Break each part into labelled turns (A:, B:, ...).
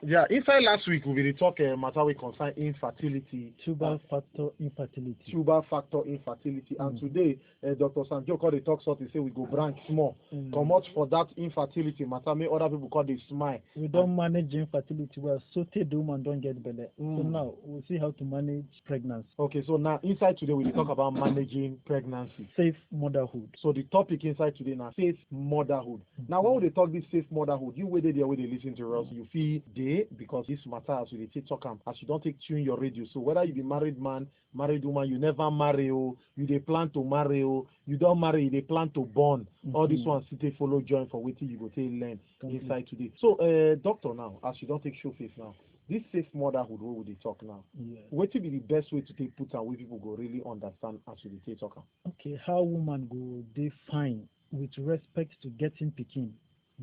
A: Yeah, inside last week we will talk matter we concern infertility.
B: Tubal factor infertility.
A: Tubal factor infertility. And today, Dr. Sanjo called the talk sort. He say we go branch small. Come out for that infertility matter. Make other people call the smile.
B: We don't manage infertility well. So the woman don't get belly. So now we'll see how to manage pregnancy.
A: Okay, so now inside today we will talk about managing pregnancy.
B: Safe motherhood.
A: So the topic inside today now safe motherhood. Now when we talk this safe motherhood, you wait there where they listen to us, you feel day because this matter as we take talk as you don't take tune your radio. So whether you be married man, married woman, you never marry you they plan to marry you don't marry, they plan to born. All these ones they follow join for waiting you go take learn inside today. So doctor now, as you don't take show face now. This safe motherhood, what would they talk now? What would be the best way to take put and where people go really understand as we take talk?
B: Okay, how woman go define with respect to getting pikin,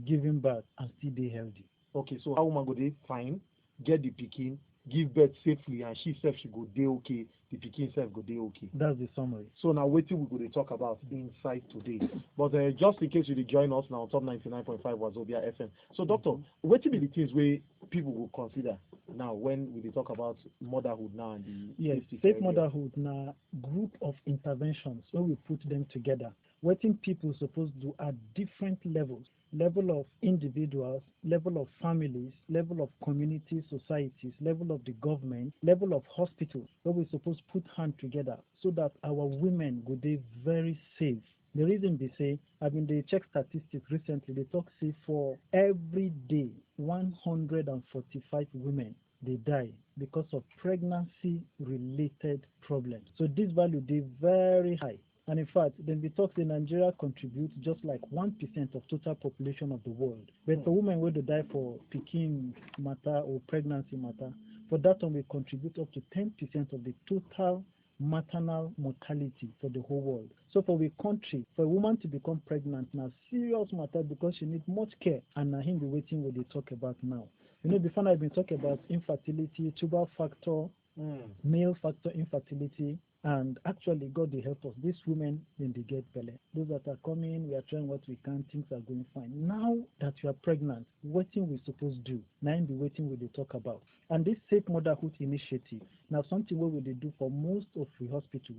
B: giving birth and still be healthy.
A: Okay, so how woman go dey fine, get the pikin, give birth safely, and she self she go dey okay, the pikin self go dey okay.
B: That's the summary.
A: So now wetin we go dey talk about inside today. But just in case you dey join us now on top 99.5 Wazobia FM. So doctor, wetin be the things where people will consider now when we dey talk about motherhood now and the
B: safe motherhood na group of interventions when we put them together. Wetin people supposed to do at different levels. Level of individuals, level of families, level of community societies, level of the government, level of hospitals, where we supposed put hand together so that our women go dey very safe. The reason they say, they check statistics recently, they talk say for every day 145 women they die because of pregnancy related problems. So this value they very high. And in fact, then we talk that Nigeria contributes just like 1% of total population of the world. But for women who die for pikin matter or pregnancy matter, for that one we contribute up to 10% of the total maternal mortality for the whole world. So for the country, for a woman to become pregnant now, serious matter because she needs much care, and now him be waiting what they talk about now. Before I've been talking about infertility, tubal factor, male factor infertility, and actually God they help us. These women when they get belly. Those that are coming, we are trying what we can, things are going fine. Now that you are pregnant, what thing we supposed to do? Now be waiting what they talk about. And this safe motherhood initiative, now something what will they do for most of the hospital.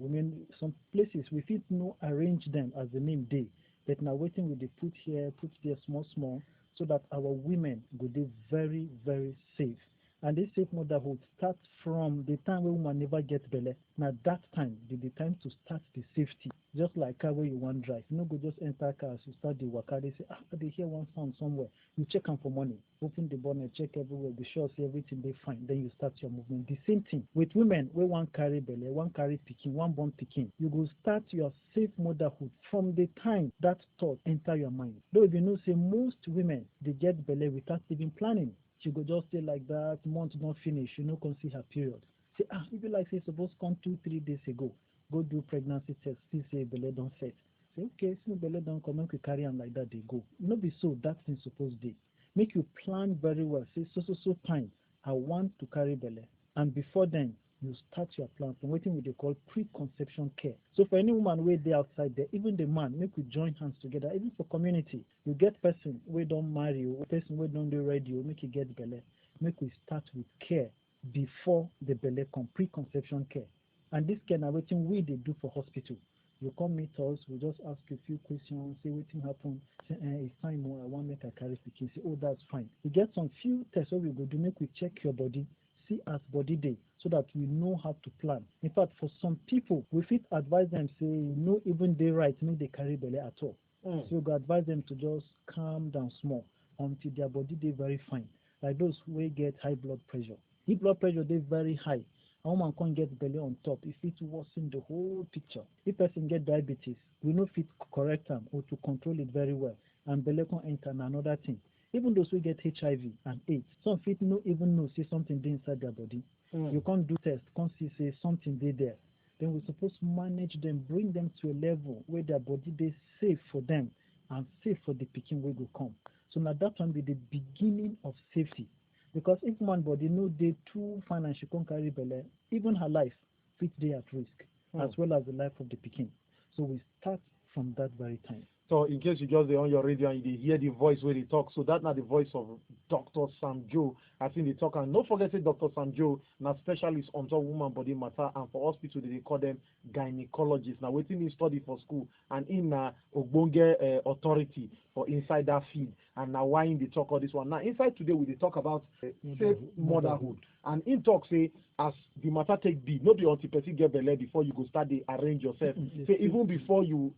B: Some places we fit no arrange them as the name day. But now waiting will they put here, put there small, so that our women go be very, very safe. And this safe motherhood starts from the time when woman never get belly. Now that time be the time to start the safety. Just like car where you want drive. You no go just enter car as you start the waka. They say, they hear one sound somewhere. You check them for money. Open the bonnet, check everywhere, be sure see everything they find. Then you start your movement. The same thing with women where one carry belly, one carry pikin, one born pikin. You go start your safe motherhood from the time that thought enter your mind. Though if you know say most women they get belly without even planning. She go just stay like that, month not finish, can see her period. Say, if you like say suppose come 2-3 days ago, go do pregnancy test, see say belly don't set. Say, okay, since belly don't come, make we carry on like that, they go. No be so, that thing supposed to. Make you plan very well. Say so time, I want to carry belly. And before then, you start your plan from what we call preconception care. So for any woman where they outside there, even the man, make we join hands together. Even for community, you get person where don't marry you, person where don't do ready, make you get belly. Make we start with care before the belly come, preconception care. And this care now waiting we they do for hospital. You come meet us, we just ask you a few questions, say what thing happen, say it's fine, I want make I carry pikin. Say, that's fine. We get some few tests where we go do, make we check your body. See as body day so that we know how to plan. In fact, for some people, we fit advise them say no even day right, make they carry belly at all. So we go advise them to just calm down small until their body day very fine. Like those who get high blood pressure. If blood pressure they very high, a woman can't get belly on top. If it worsen the whole picture. If person get diabetes, we no fit correct them or to control it very well. And belly can enter another thing. Even those who get HIV and AIDS, some fit no even know say something dey inside their body. You can't do test, can't see say something dey there. Then we're supposed to manage them, bring them to a level where their body dey safe for them and safe for the pikin wey go come. So now that one be the beginning of safety. Because if one body no dey too fine and she can't carry belly, even her life fit dey at risk, as well as the life of the pikin. So we start from that very time.
A: So in case you just dey on your radio and you dey hear the voice where they talk, so that not the voice of Dr. Sam Joe. I think they talk, and don't forget say Dr. Sam Joe na specialist on top woman body matter, and for hospital they call them gynecologists. Now waiting he study for school, and in ogbonge authority for inside that field, and now why in they talk all this one. Now inside today we dey talk about safe motherhood, and in talk say as the matter take be, no be until person get belle before you go start dey arrange yourself. Say even before you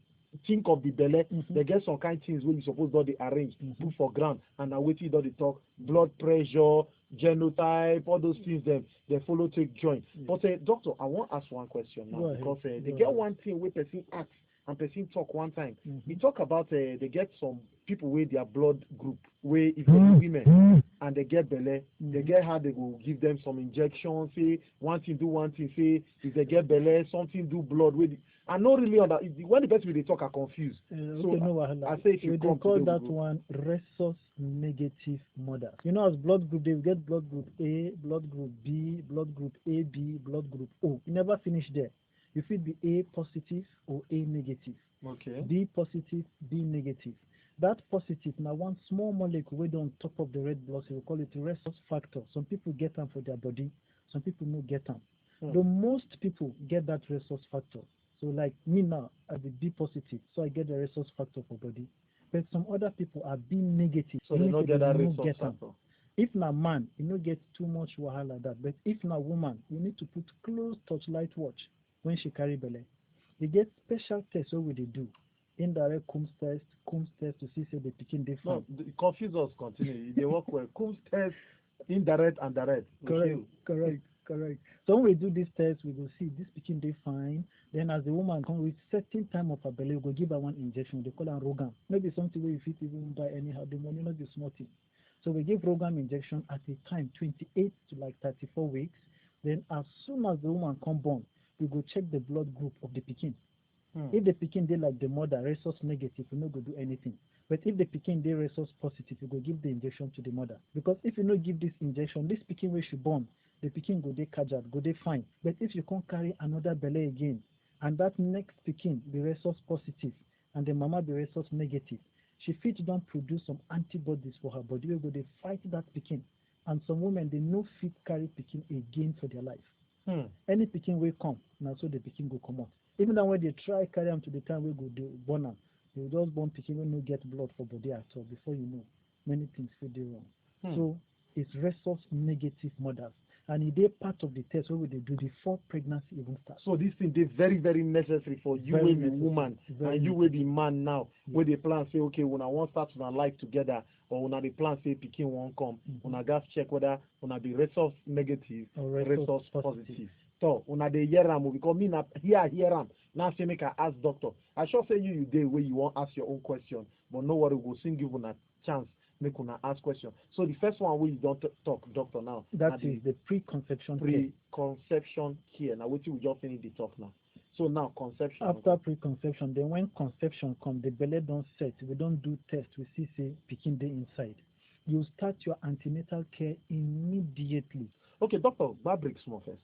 A: think of the belle, they get some kind things where you suppose don dey arrange, put for ground, and now waiting don dey talk blood pressure, genotype, all those things them they follow take join. But doctor, I want ask one question now, because they get one thing where person ask and person talk one time. He talk about they get some people with their blood group where if they be women and they get belle, they get how they go give them some injections, say one thing do one thing, say if they get belle, something do blood with. I not really when the person they talk are confused.
B: Okay, no,
A: I say if you
B: they
A: come
B: call
A: today,
B: that one resource negative mothers. You know, as blood group, they will get blood group A, blood group B, blood group AB, blood group O. You never finish there. You feel be A positive or A negative.
A: Okay.
B: B positive, B negative. That positive now one small molecule way on top of the red blood cell, we call it resource factor. Some people get them for their body, some people no get them. The most people get that resource factor. So like me now, I be B positive, so I get the resource factor for body. But some other people are B negative,
A: So they don't get that
B: no
A: resource
B: get am.
A: factor.
B: If na man, you no get too much wahala like that. But if na woman, you need to put close touchlight watch when she carry belle. They get special tests wey they do. Indirect Coombs test to see say the pikin dey fine.
A: No, confuse us, continue. They work well. Coombs test, indirect and direct.
B: Correct. So when we do this test, we go see this pikin dey fine. Then as the woman come with certain time of her belly, we go give her one injection. They call her Rogam. Maybe something where you fit even buy anyhow. The money not be small thing. So we give Rogam injection at a time 28 to like 34 weeks. Then as soon as the woman come born, we go check the blood group of the pikin. If the pikin dey like the mother, resource negative, we no go do anything. But if the pikin dey resource positive, we go give the injection to the mother. Because if you no give this injection, this pikin wey she born, the pikin go dey kajad, go dey fine. But if you can't carry another belle again, and that next pikin be resource positive, and the mama be resource negative, she fit don produce some antibodies for her body wey go dey fight that pikin. And some women they no fit carry pikin again for their life. Any pikin wey come, now so the pikin go come out. Even though when they try carry them to the time we go dey born am, they will just born pikin wey no get blood for body at all. Before you know, many things fit dey wrong. So it's resource negative mothers. And it is part of the test where they do before pregnancy even starts.
A: So this thing is very, very necessary for you
B: Very
A: will be woman and you will be man now. Where they plan say, okay, when I want to start to life together, or when they plan say pikin won't come, when I gas check whether when I be resource negative or resource positive. So when I dey hear am, because me na hear am. Now say make I ask doctor. I sure say you dey where you want ask your own question, but no worry, we'll soon give una chance. Make una ask question. So the first one we don't talk, doctor, now.
B: That is the preconception
A: care. Now what we just finish the talk now. So now conception.
B: After preconception, then when conception come, the belly don't set. We don't do test. We see say pikin dey inside. You start your antenatal care immediately.
A: Okay, doctor, that breaks small first.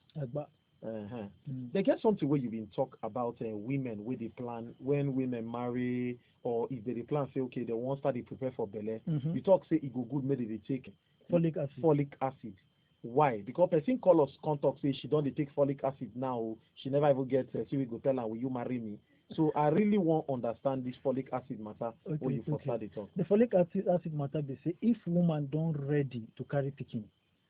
A: They get something where you've been talk about women where they plan when women marry, or if they plan say okay they want start to prepare for belle. You talk say it go good maybe they take folic acid. Why? Because person call us contact say she don't take folic acid now. She never even get she will go tell her will you marry me. So I really want to understand this folic acid matter when you first start the talk.
B: The folic acid matter they say if woman don't ready to carry pikin,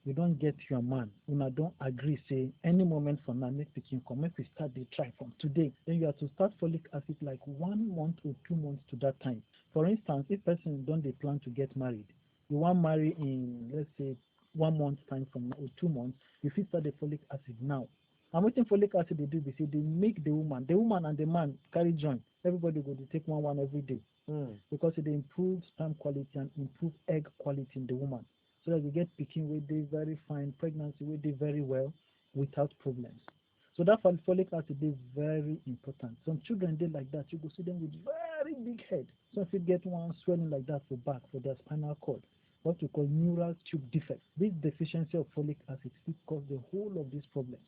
B: you don't get your man, una don't agree, say any moment from now, make pikin come, make we start the try from today. Then you have to start folic acid like 1 month or 2 months to that time. For instance, if person don't they plan to get married, you want marry in, let's say, 1 month time from now or 2 months, you fit start the folic acid now. And what folic acid they do, they say they make the woman and the man carry joint. Everybody go to take one every day. Because it improves sperm quality and improve egg quality in the woman. So that you get pikin where they very fine, pregnancy where they very well without problems. So that folic acid is very important. Some children they like that. You go see them with very big head. Some if you get one swelling like that for back for their spinal cord, what we call neural tube defect. This deficiency of folic acid fit cause the whole of these problems.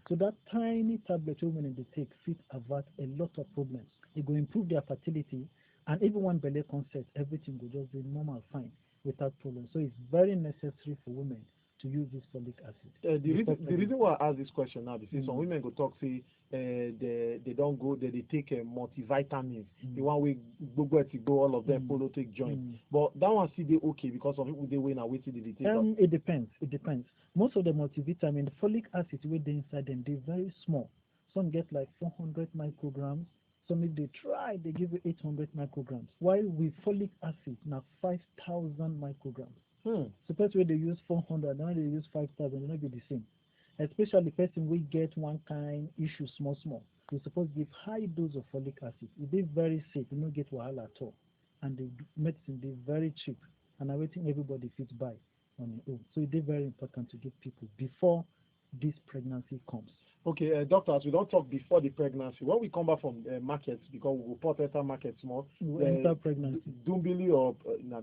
B: So that tiny tablet women they take fit avert a lot of problems. It will improve their fertility And even when belle concept, everything will just be normal, fine, without problem. So it's very necessary for women to use this folic acid.
A: The reason why I ask this question now, because some
B: Mm.
A: women go talk say they don't go they take multivitamins. The one way gbogbo to go, all of them follow take joint. But that one still they okay because some people they wait and wait till they take up.
B: It depends. It depends. Most of the multivitamin, the folic acid with the inside them, they're very small. Some get like 400 micrograms. Some if they try, they give you 800 micrograms. While with folic acid, now 5,000 micrograms. Suppose when they use 400, now they use 5,000, it not be the same. Especially person we get one kind issue small. We suppose give high dose of folic acid. It is very safe. You don't get wahala at all. And the medicine is very cheap. And I think everybody fits buy on its own. So it is very important to give people before this pregnancy comes.
A: Okay, doctors, we don't talk before the pregnancy. When we come back from markets, because we will put enter market small.
B: We enter pregnancy.
A: Dumbili or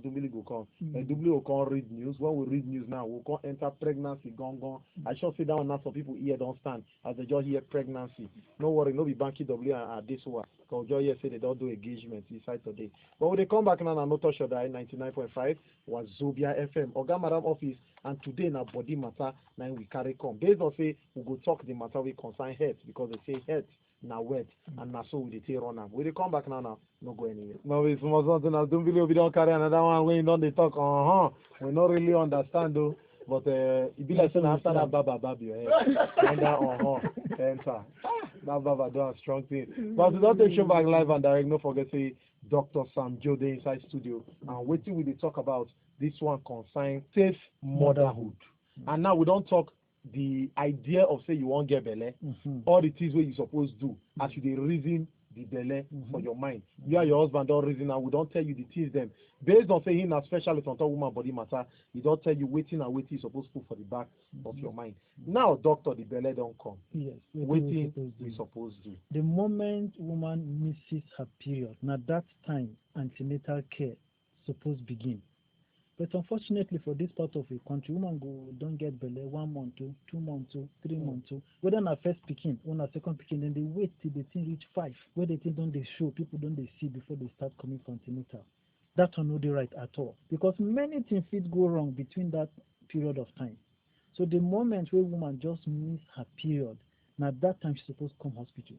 A: Dumbili will come. Dumbili will come read news. When we read news now, we'll come enter pregnancy. Gone. I should say down now some people here don't stand as they just hear pregnancy. No worry, no be banky W at this one. Because just here say they don't do engagement inside today. But when they come back now, no touch your 99.5 was Zobia FM. Oga Madam office, and today na body matter now we carry come. Based on say we go talk the matter we concern health because they say health na wet and na so we dey take run am. We dey come back now, no go anywhere. No, it's small something as don't believe we don't carry another one when you don't dey talk. We not really understand though. But it be like saying after that baba baby, and that enter. That baba do a strong thing. But we don't take show back live and direct. No forget say Dr. Sam Joe dey inside studio and waiting we dey talk about this one concern safe motherhood. And now we don't talk the idea of say you won't get belle, all the things where you supposed to do as you dey reason the belle for your mind. You and your husband don't reason and we don't tell you the things them. Based on saying a specialist on top woman body matter, he don't tell you waiting you supposed to put for the back of your mind. Now, doctor, the belle don't come.
B: Yes.
A: Waiting we supposed to do.
B: The moment woman misses her period, now that time antenatal care supposed begin. But unfortunately for this part of the country, women don't get belle 1 month, 2 months, 3 months. Whether na first picking or na second picking, then they wait till the thing reach 5. Where they think don't they show, people don't they see before they start coming for antenatal. That will not be right at all. Because many things fit go wrong between that period of time. So the moment where woman just miss her period, now that time she's supposed to come hospital.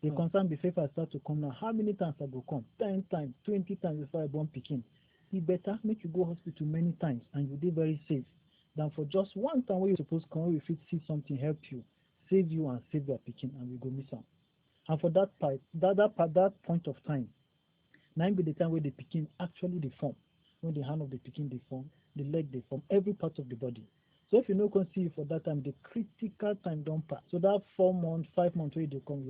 B: The concern before I start to come now, how many times I go come? 10 times, 20 times before I born picking. It better make you go hospital many times and you be very safe than for just one time where you're supposed to come where you fit see something help you, save you and save your picking and we go miss them. And for that part, that point of time, now be the time where the picking actually they form. When the hand of the picking they form, the leg they form, every part of the body. So if you no can see for that time, the critical time don't pass. So that 4 months, 5 months where they come,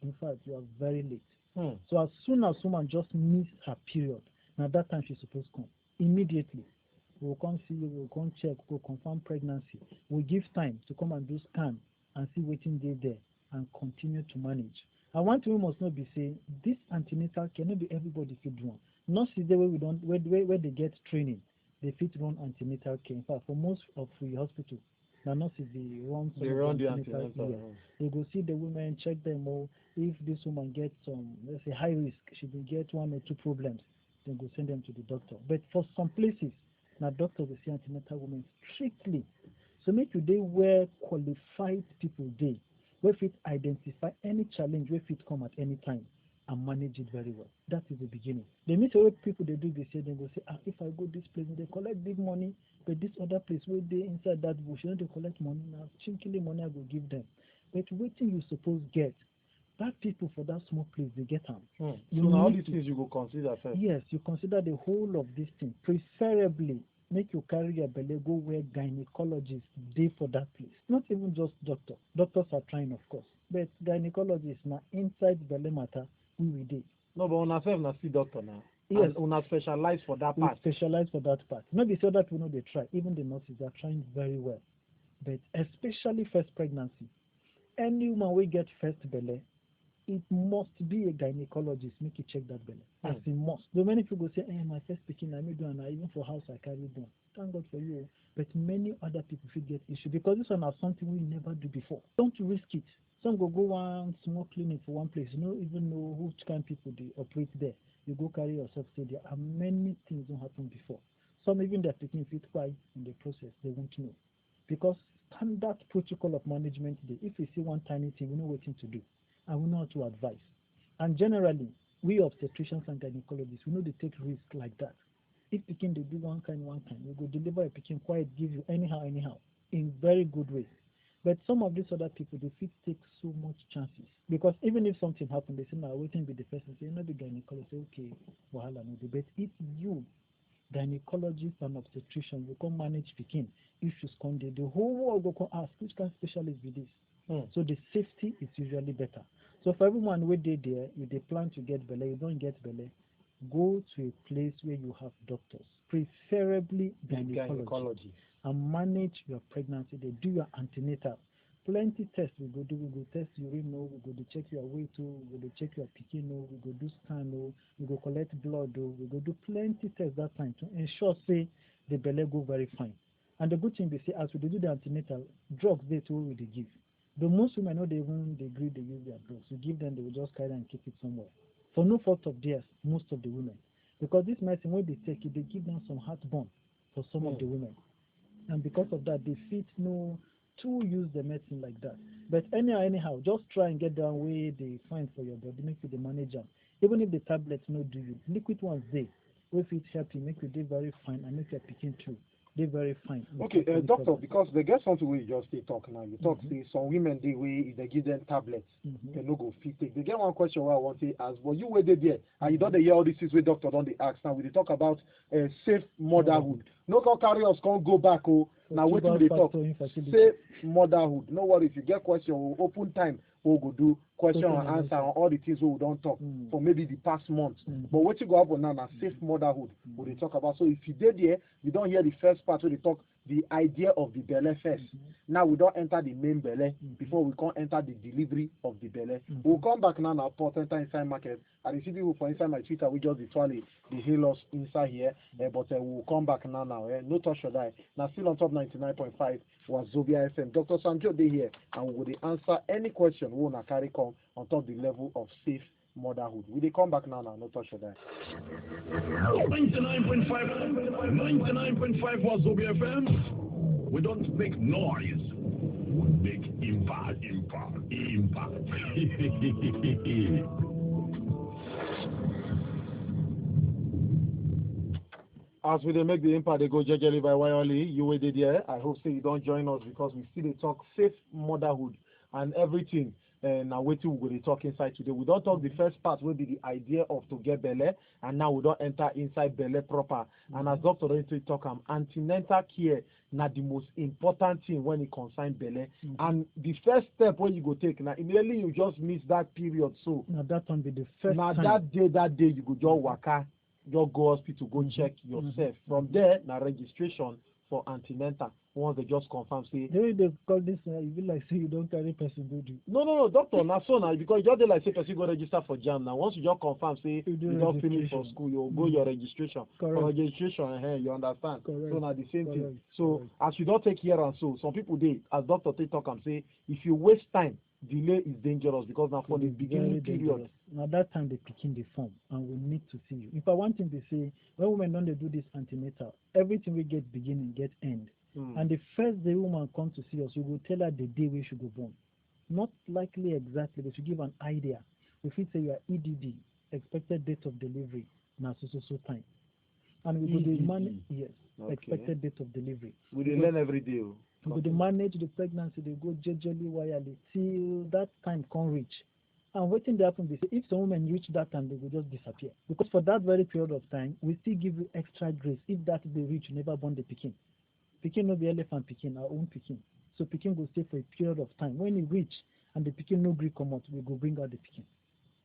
B: in fact you are very late. So as soon as woman just miss her period, now that time she's supposed to come. Immediately, we'll come see you, we'll come check, we'll confirm pregnancy. We'll give time to come and do scan and see waiting day there and continue to manage. And one thing we must not be saying, this antenatal cannot be everybody fit do. Nurses there where they get training, they fit run antenatal care. In fact, for most of the hospital, the nurses they run
A: the antenatal care.
B: They go see the women, check them all. If this woman gets some, let's say high risk, she will get 1 or 2 problems. Then go send them to the doctor. But for some places, now doctors will see antenatal women strictly. So make you day where qualified people day, where fit identify any challenge, where fit come at any time and manage it very well. That is the beginning. They meet what people they do, they say if I go this place, they collect big money, but this other place where they inside that bush, they collect money now. Chinkily money I go give them. But waiting you suppose get. That people for that small place they get them.
A: So now all these things you go consider first.
B: Yes, you consider the whole of this thing. Preferably make you carry your belly go where gynecologists dey for that place. Not even just doctor. Doctors are trying of course. But gynecologists now inside belly matter we dey.
A: No, but una self na see doctor now.
B: Yes.
A: And una specialize for that part.
B: We specialize for that part. Maybe so that we know they try. Even the nurses are trying very well. But especially first pregnancy. Any woman will get first belly. it must be a gynecologist make you check that belly. As
A: Mm.
B: it must. Though many people say, my first pikin I may do and even for house I carry down. Thank God for you. But many other people feel get issue because this one is something we never do before. Don't risk it. Some go one small clinic for one place. You don't even know which kind of people they operate there. You go carry yourself, say there are many things don't happen before. Some even their picking fit cry in the process, they won't know. Because standard protocol of management day, if we see one tiny thing, we know what to do and we know how to advise. And generally, we obstetricians and gynecologists, we know they take risk like that. If picking they do one kind, we go deliver a picking quiet, give you anyhow, in very good ways. But some of these other people, they fit take so much chances. Because even if something happen, they say, now waiting be the person, say, the gynecologist, say, okay, wahala no dey. But if you, gynecologist and obstetrician, you come manage picking issues come dey, the whole world go come ask, which kind of specialist be this? So the safety is usually better. So for everyone where they there, if they plan to get belle, you don't get belle, go to a place where you have doctors, preferably gynecology, and manage your pregnancy. They do your antenatal. Plenty tests we go do. We go test urine, we go to check your weight, we go to check your pikin, we go do scan, we go collect blood, we go do plenty tests that time to ensure say the belle go very fine. And the good thing they say, as we do the antenatal, drugs they too we they give. The most women know they even they agree they use their drugs. We give them, they will just carry and keep it somewhere. For no fault of theirs, most of the women. Because this medicine, when they take it, they give them some heartburn for some of the women. And because of that, they fit no to use the medicine like that. But anyhow, just try and get the way they find for your body, make you the manager. Even if the tablets no do you, liquid ones they, if it help you, make you they very fine and make your picking too. They very fine.
A: Okay, doctor, because they get something where you just stay talk now. You talk, say some women they way if they give them tablets, they no go fit take. They get one question where I want to ask, well, you were there, and you don't hear all these things where doctor don't they ask now. We talk about safe motherhood. No can carry us, can't go back. Oh, now wait till they talk. Safe motherhood. No worry, if you get question, we'll open time. We'll go do question and answer on all the things we don't talk for maybe the past month. But what you go up on now, safe motherhood, what they talk about. So if you did there, you don't hear the first part where they talk the idea of the belle first. Now we don't enter the main belle before we can't enter the delivery of the belle. We'll come back now port enter inside market. I see people for inside my Twitter, we just literally they hail us inside here, but we'll come back now. No touch your die. Now still on top 99.5 was Zobia FM. Dr. Sanjo Day here, and we will answer any question we want to carry come on top the level of safe motherhood. Will they come back now? No touch your die.
C: 99.5 was Zobia FM. We don't make noise. We make impact.
A: As we make the impact, they go jejely by Wyoli. You waited there. I hope say you don't join us because we still talk safe motherhood and everything. And now waiting we will talk inside today. We don't talk the first part will be the idea of to get belle, and now we don't enter inside belle proper. And as Dr. Rente talk, antenatal care now the most important thing when it concerns belle. And the first step when you go take now immediately you just miss that period. So
B: now that one be the first
A: now
B: time.
A: that day you go just waka. Just go hospital, go check yourself. From there, na registration for antenatal. Once they just confirm, say
B: the way they call this, you feel like say you don't carry person do.
A: No, doctor, na so now because you just dey like say person go register for JAMB now. Once you just confirm, say you don't finish for school, you go your registration.
B: Correct.
A: For registration, you understand.
B: Correct.
A: So now the same thing.
B: Correct.
A: So as you don't take care and so some people dey, as doctor take talk and say if you waste time, delay is dangerous because now for the beginning period.
B: Now that time they picking the form and we need to see you. If I want thing to say, when women don't they do this antenatal, everything we get beginning, get end. And the first day woman comes to see us, we will tell her the day we should go born. Not likely exactly, but to give an idea. If we say you are EDD, expected date of delivery, now so time. And we will manage, yes, okay. Expected date of delivery.
A: We learn every day.
B: We will manage the pregnancy, they go jejely wirely till that time can reach. And waiting to happen, if some women reach that time, they will just disappear. Because for that very period of time, we still give you extra grace. If that they reach, you never born the pikin. Pikin no be elephant pikin, our own pikin. So pikin will stay for a period of time. When you reach and the pikin no agree come out, we go bring out the pikin.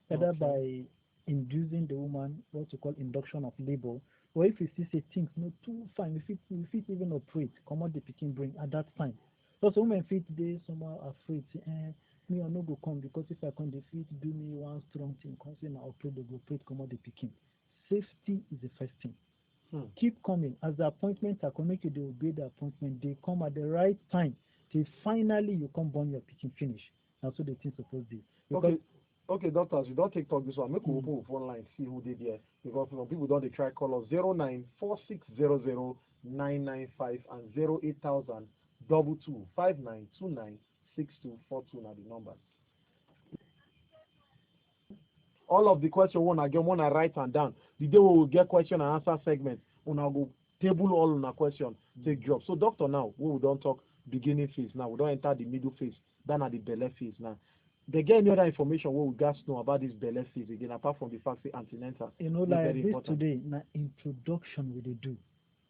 B: Either by inducing the woman, what you call induction of labor, or if you see say things no too fine, we fit even operate, come out the pikin bring at that time. So women fit they somehow afraid, me I no go come because if I come the fit do me one strong thing, come say na operate, they go operate comot the pikin. Safety is the first thing. Keep coming. As the appointment are come, make you dey obey the appointment. They come at the right time till finally you come born your pikin finish. That's what the thing supposed to be.
A: Okay, doctors, you don't take talk this one. Make we open phone line, see who did there. Because some people don't they try call us 094600 995 and 08000 22 5929 6242 now the numbers. All of the question one again, one I write and down. The day we will get question and answer segment, we now go table all on a question, take job. So doctor, now we don't talk beginning phase now. We don't enter the middle phase, then at the belle phase now. They get any other information what we guys know about this belle phase again, apart from the fact that antenatal.
B: You know, like this important. Today, na introduction we they do.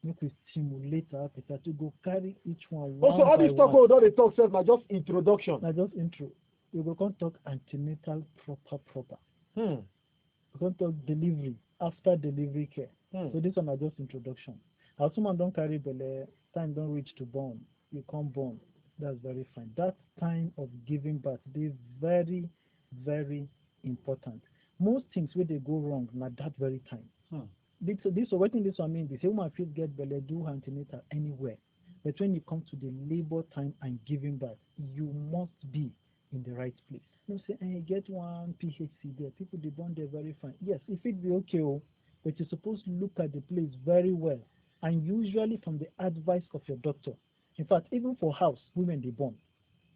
B: Make we stimulate our appetite to go carry each one.
A: Also, all this talk we don't talk self, na just introduction.
B: Na just intro. We go come talk antenatal proper. We come talk delivery, after delivery care. So this one is just introduction. As someone don't carry belle, time don't reach to born. You can't born. That's very fine. That time of giving birth is very, very important. Most things where they go wrong, not that very time. This what this one means. The woman feels get belle, do antenatal anywhere. But when it comes to the labor time and giving birth, you must be in the right place. You say, hey, get one PHC there. People they born there very fine. Yes, if it be okay, but you're supposed to look at the place very well, and usually from the advice of your doctor. In fact, even for house, women they born.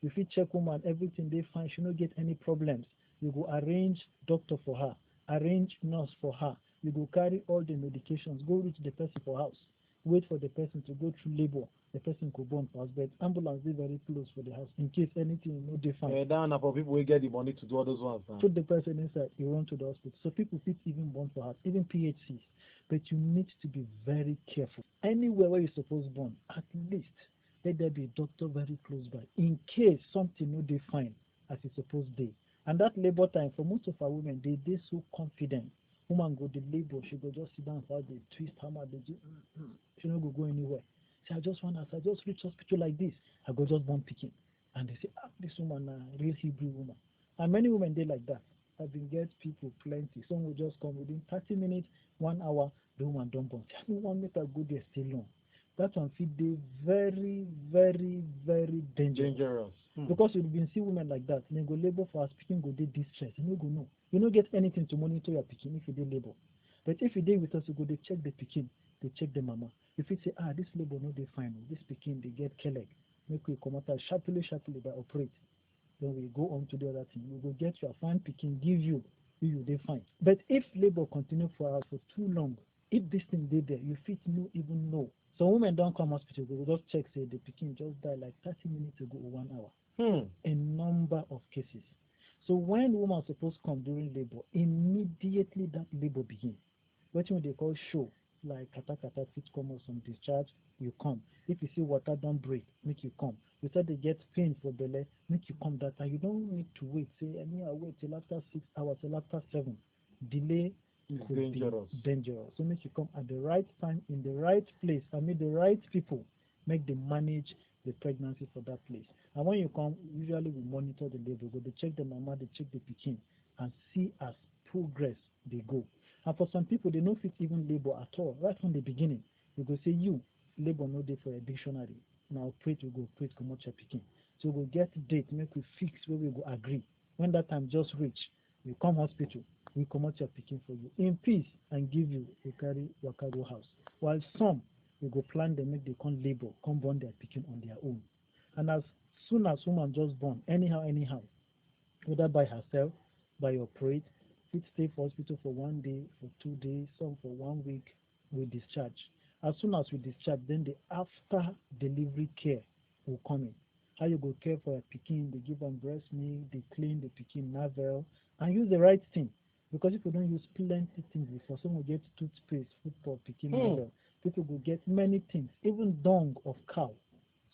B: If you check woman, everything they fine, she don't get any problems. You go arrange doctor for her, arrange nurse for her. You go carry all the medications, go reach the person for house, wait for the person to go through labor. The person could born for us, but ambulance is very close for the house in case anything no different.
A: Yeah, down for people will get the money to do all those ones.
B: Put the person inside, you run to the hospital. So people fit even born for us, even PHCs. But you need to be very careful. Anywhere where you're supposed to born, at least let there be a doctor very close by in case something no define as it's supposed to be. And that labor time for most of our women, they so confident. Woman go the labor, she go just sit down for the twist hammer, she no go anywhere. Say I just reach hospital like this, I go just born picking. And they say, this woman a real Hebrew woman. And many women they like that. I've been get people plenty. Some will just come within 30 minutes, 1 hour, the woman don't born. I don't want me to go there still long. That one feel they very, very, very dangerous. Because you've been see women like that, they go labor for us, picking go they distress. You no go know. You don't get anything to monitor your picking if you did labor. But if you did with us, you go they check the picking, they check the mama. If you say, this labor no they fine, this picking they get keleg, make we come out sharply by operate. Then we go on to the other thing. We go get your fine picking, give you they fine. But if labor continue for too long, if this thing they there, you fit no even know. So women don't come hospital, they will just check, say the picking just died like 30 minutes ago or 1 hour. A number of cases. So when woman supposed to come during labor, immediately that labor begins. What they call show, like kata fit come or some discharge, you come. If you see water don't break, make you come. You said they get pain for belly, make you come that time. You don't need to wait. Say, I wait till after 6 hours, till after 7. Delay could be dangerous. So make you come at the right time, in the right place, and meet the right people. Make them manage the pregnancy for that place. And when you come, usually we monitor the labor. They check the mama, they check the pikin, and see as progress they go. And for some people, they don't fit even labor at all. Right from the beginning, you go say, labor no day for a dictionary. Now pray to go, pray to come out your pikin. So we'll get date, make we fix where we go agree. When that time just reach, we come hospital, we come out your pikin for you in peace and give you a carry Wakago house. While some, we go plan them, make they come labor, come born their pikin on their own. And as soon as woman just born, anyhow, whether by herself, by operate, it stay for hospital for 1 day, for 2 days, some for 1 week, we discharge. As soon as we discharge, then the after delivery care will come in. How you go care for a pikin, they give them breast milk, they clean the pikin navel, and use the right thing. Because if you don't use plenty things before, some will get toothpaste, food for pikin navel. People will get many things, even dung of cow.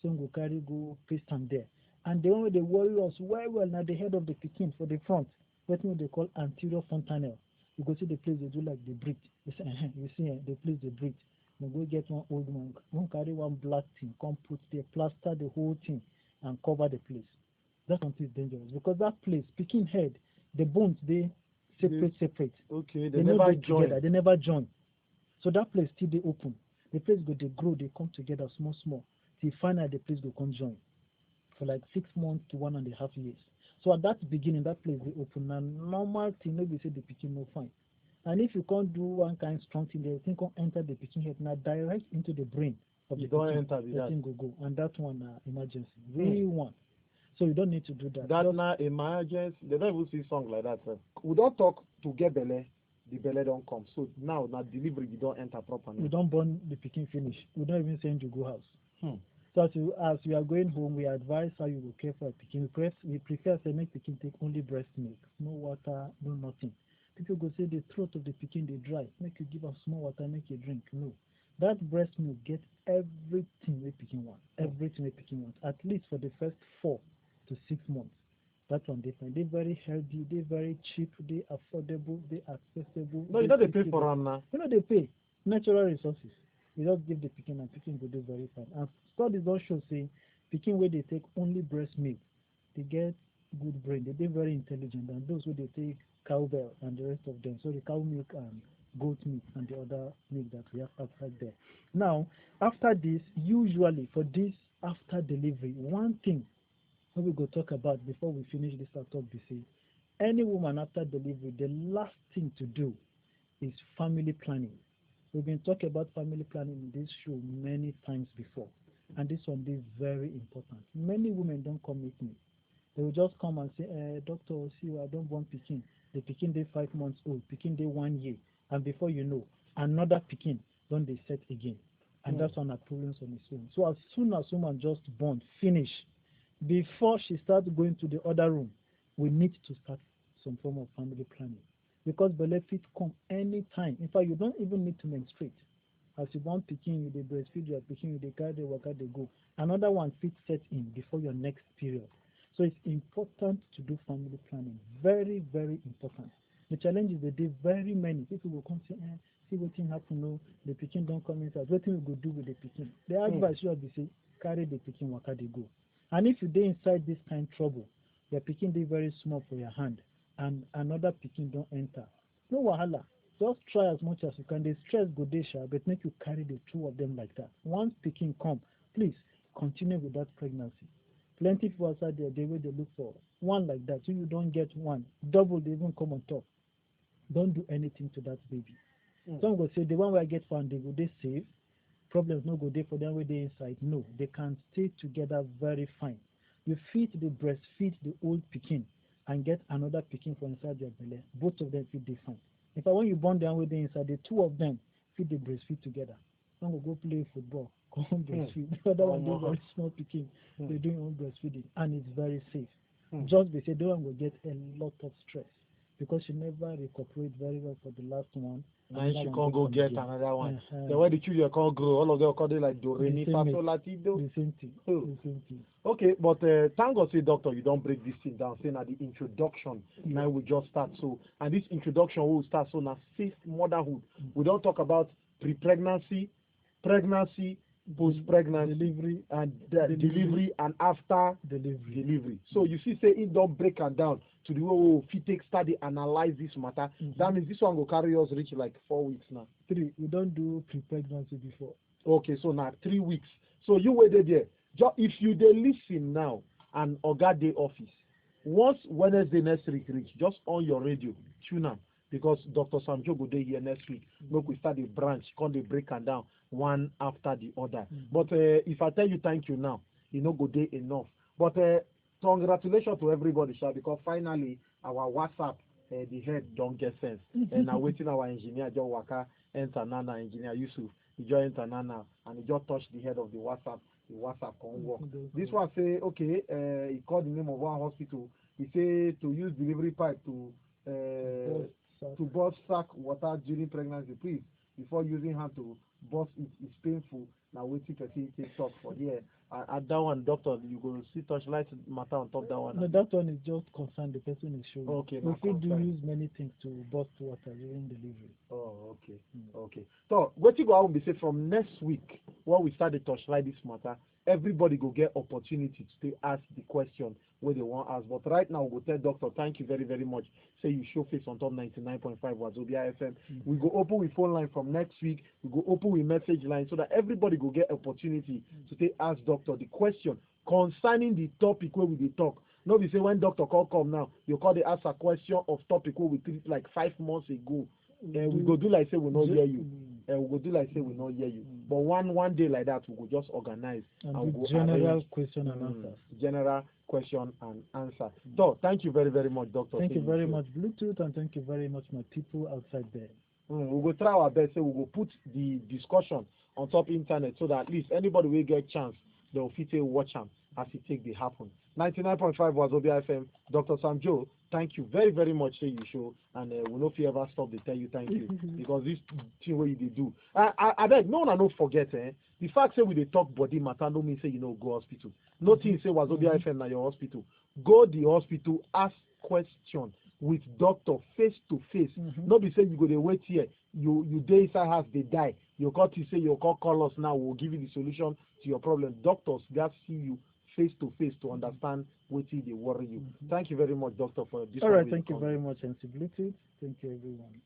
B: Some will carry, go paste them there. And the only they worry us well now the head of the pikin for the front. What they call anterior fontanelle. You go see the place they do like the breed. You see the place they breed. You go get one old monk, one carry one black thing, come put there, plaster the whole thing and cover the place. That one is dangerous because that place, picking head, the bones they separate.
A: Okay,
B: They
A: never
B: dey
A: join.
B: together. They never join. So that place still they open. The place go they grow, they come together small. Till finally the place go come join for like 6 months to 1.5 years. So at that beginning, that place they open and normal thing, maybe say the picking no fine. And if you can't do one kind strong thing, the thing can enter the picking head now direct into the brain of
A: You
B: the
A: don't
B: pikin.
A: enter with
B: The
A: that.
B: thing go. And that one emergency. Real one. So you don't need to do that.
A: That
B: Just-
A: now emergency. They don't even see song like that. Sir. We don't talk to get belle. The belle don't come. So now delivery you don't enter properly.
B: we don't burn the picking finish. We don't even send you go house. So as you are going home, we advise how you will care for a picking. We prefer to make picking take only breast milk, no water, no nothing. People go say the throat of the picking they dry. Make you give us small water, make you drink. No, that breast milk get everything we picking want. Everything we picking want. At least for the first 4 to 6 months. That one different. They very healthy. They very cheap. They affordable. They accessible.
A: No, you know they pay for them now.
B: You know they pay natural resources. You just give the picking and picking go do very fine. And studies don't show say picking where they take only breast milk, they get good brain. They dey very intelligent than those where they take cowbell and the rest of them. So the cow milk and goat milk and the other milk that we have outside there. Now, after this, usually for this after delivery, one thing we go talk about before we finish this talk be say any woman after delivery, the last thing to do is family planning. We've been talking about family planning in this show many times before, and this one is very important. Many women don't come meet me. They will just come and say, doctor, see, I don't want Pekin. The Pekin they 5 months old, Pekin they 1 year, and before you know, another Pekin don't they set again. And that's one of the problems on its own. So as soon as woman just born, finish, before she starts going to the other room, we need to start some form of family planning. Because belle fit come anytime. In fact, you don't even need to menstruate. As you born Pekin, you dey breastfeed your Pekin, you dey carry the waka dey go. Another one fit set in before your next period. So it's important to do family planning. Very, very important. The challenges they dey very many. People will come say, see what thing happen, no, the Pekin don't come inside. What thing we go do with the Pekin? The advice should be say, carry the Pekin waka dey go. And if you dey inside this kind of trouble, your Pekin dey very small for your hand, and another Pekin don't enter. No wahala. Just try as much as you can. The stress go dey sha, but make you carry the two of them like that. Once Pekin come, please continue with that pregnancy. Plenty people outside there, they will they look for one like that. So you don't get one, double they even come on top. Don't do anything to that baby. Some go say the one where I get found, they go they save. Problems no go there for them where they inside. No, they can stay together very fine. You feed the breastfeed the old Pekin and get another Pekin for inside your belly. Both of them feed they fine. In fact, when you born them where they inside, the two of them feed the breastfeed together. Some will go play football, come breastfeed. The other one they very small Pekin, they doing own breastfeeding, and it's very safe. Just they say the one will get a lot of stress because she never recuperate very well for the last one.
A: And she can't go get another one. The way the children can't grow, all of them call it like do re mi fa sol la ti do.
B: The same thing. The same thing.
A: Okay, but thank God, say doctor, you don't break this thing down. Saying at the introduction, now we just start. So, and this introduction will start so now safe motherhood. We don't talk about pre-pregnancy, pregnancy, post-pregnancy,
B: Delivery,
A: and delivery, and after delivery. So you see, say it don't break it down to the way if you take study analyze this matter. That means this one will carry us reach like 4 weeks now.
B: 3. We don't do pre-pregnancy before.
A: Okay, so now 3 weeks. So you waited there. If you dey listen now and Oga Day office, once Wednesday next week reach, just on your radio, tune am because Dr. Samjo go dey here next week. Make we start the branch, come dey break am down one after the other. But if I tell you thank you now, you no go dey enough. But congratulations to everybody, sha, because finally our WhatsApp the head don't get sense. And now waiting our engineer John Waka enter Nana, engineer Yusuf, he just enter Nana and he just touch the head of the WhatsApp. The WhatsApp can't work. This one say, okay, he called the name of one hospital. He say to use delivery pipe to burst sack water during pregnancy. Please, before using hand to burst it is painful. Now waiting to see it talk for here. At that one, doctor, you go see touchlight matter on top that one.
B: No, that one is just concerned the person is showing.
A: Okay,
B: We
A: now
B: fit do
A: concern.
B: use many things to burst water during delivery.
A: Oh, okay. Okay. So, what you go out and be say from next week, when we start the touchlight this matter, everybody go get opportunity to ask the question where they want ask. But right now, we go tell doctor, thank you very, very much. Say you show face on top 99.5 Wazobia FM. We go open with phone line from next week. We go open with message line so that everybody go get opportunity to ask doctor the question concerning the topic where we dey talk. No be say when doctor come now, you call the ask a question of topic where we treat like 5 months ago. We go do like say we not hear you. We go do like say we not hear you. But one day like that, we go just organize
B: And
A: we
B: do
A: go
B: general
A: arrange,
B: question and answers.
A: general question and answer. So thank you very, very much, doctor.
B: Thank you very
A: show.
B: much, Bluetooth, and thank you very much, my people outside there.
A: We go try our best. Say we go put the discussion on top internet so that at least anybody will get chance, they will fit watch them as it take the happen. 99.5 Wazobia FM. Dr. Sam Joe, thank you very, very much. Say you show, and we no fear ever stop to tell you thank you because this thing what you dey do. I beg, no one no forget. The fact say we dey talk body matter no mean say you know go hospital. Nothing say Wazobia FM na your hospital. Go the hospital, ask question with doctor face to face. No be say you go dey wait here. You dey inside house dey die. You call to say you call us now. We'll give you the solution to your problem. Doctors gats see you face to face to understand wetin dey worry you. Thank you very much, doctor, for this.
B: All right, thank you very much, MC Bluetooth. Thank you, everyone.